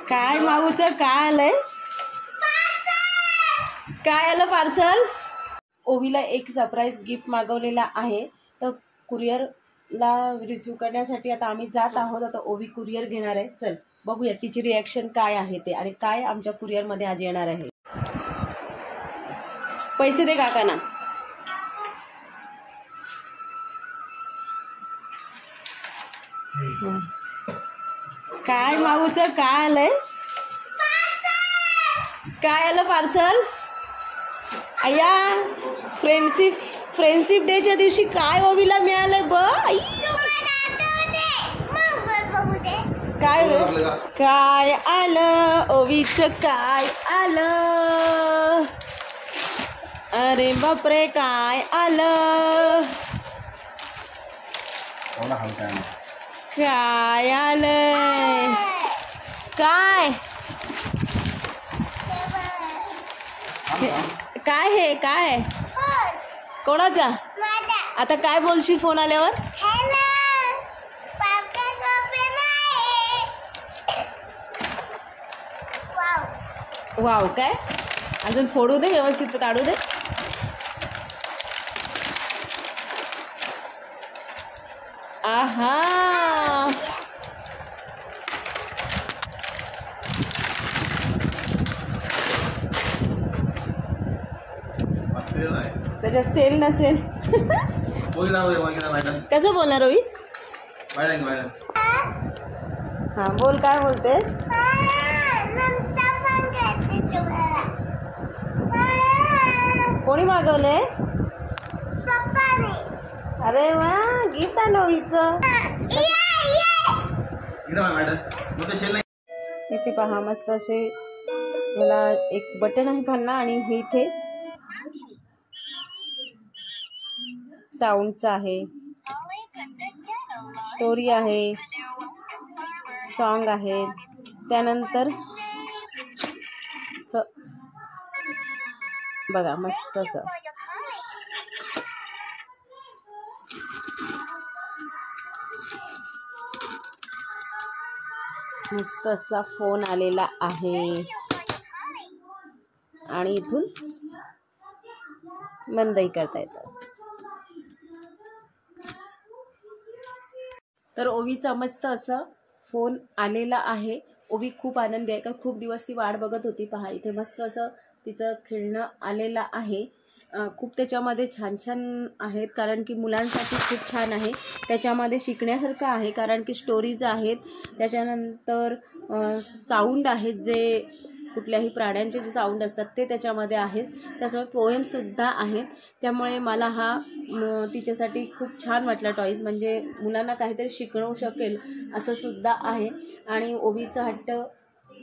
काय माऊचं काय आलंय? काय आलं पार्सल? ओवीला एक सरप्राईज गिफ्ट मागवलेला आहे, तर कुरिअरला रिसीव करण्यासाठी आता आम्ही जात आहोत. आता ओवी कुरिअर घेणार आहे. चल बघूया तिची रिॲक्शन काय आहे ते, आणि काय आमच्या कुरिअरमध्ये आज येणार आहे. पैसे दे काकांना. काय माऊचं काय आलंय? काय आलं पार्सल? अय्या फ्रेंडशिप डेच्या दिवशी काय ओवीला मिळालंय बाई? काय काय आलं ओवीचं? काय आलं? अरे बापरे काय आलं? काय आलंय? काय काय हे काय कोणाचा? आता काय बोलशील फोन आल्यावर? वाव काय? अजून फोडू दे, व्यवस्थित काढू दे. आहा त्याच्यात सेल नसेल. कसं बोलणार रोही? हा बोल, काय बोलतेस? कोणी मागवले? अरे वा, गिफ्ट आहे ओवीचं. इथे पहा मस्त असे याला एक बटन आहे खालना, आणि हे इथे साऊंडचं आहे, स्टोरी आहे, सॉन्ग आहे. त्यानंतर बघा मस्त असं मस्त असा फोन आलेला आहे, आणि इथून बंदही करता येतं. तर ओवीचा मस्त असं फोन आलेला आहे. ओवी खूप आनंदी आहे, का खूप दिवस ती वाट बघत होती. पहा इथे मस्त असं तिचं खेळणं आलेलं आहे. खूप त्याच्यामध्ये छान छान आहेत, कारण की मुलांसाठी खूप छान आहे. त्याच्यामध्ये शिकण्यासारखं आहे, कारण की स्टोरीज आहेत. त्याच्यानंतर साऊंड आहेत, जे कुठल्याही प्राण्यांचे जे साऊंड असतात ते त्याच्यामध्ये आहेत. त्यासोबत पोएमसुद्धा आहेत. त्यामुळे मला हा तिच्यासाठी खूप छान वाटला टॉईज, म्हणजे मुलांना काहीतरी शिकवू शकेल असं सुद्धा आहे. आणि ओवीचा हट्ट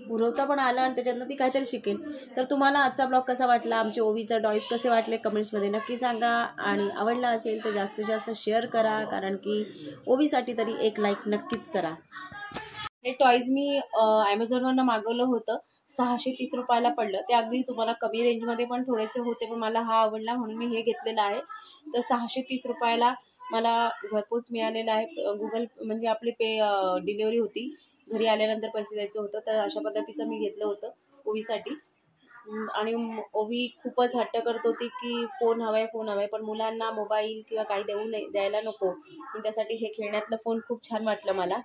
पुरवता पण आला, आणि त्याच्यातनं ती काहीतरी शिकेल. तर तुम्हाला आजचा ब्लॉग कसा वाटला, आमचे ओवीचा टॉईज कसे वाटले कमेंट्समध्ये नक्की सांगा. आणि आवडला असेल तर जास्तीत जास्त शेअर करा, कारण की ओवीसाठी तरी एक लाईक नक्कीच करा. हे टॉईज मी ॲमेझॉनवरनं मागवलं होतं. 630 रुपयाला पडलं. ते अगदी तुम्हाला कमी रेंजमध्ये पण थोडेसे होते, पण मला हा आवडला म्हणून मी हे घेतलेलं आहे. तर 630 रुपयाला मला घरपोच मिळालेलं आहे. गुगल म्हणजे आपली डिलिव्हरी होती, घरी आल्यानंतर पैसे द्यायचं होतं. तर अशा पद्धतीचं मी घेतलं होतं ओवीसाठी. आणि ओवी खूपच हट्ट करत होती की फोन हवा आहे, पण मुलांना मोबाईल किंवा काही द्यायला नको. त्यासाठी हे खेळण्यातलं फोन खूप छान वाटलं मला.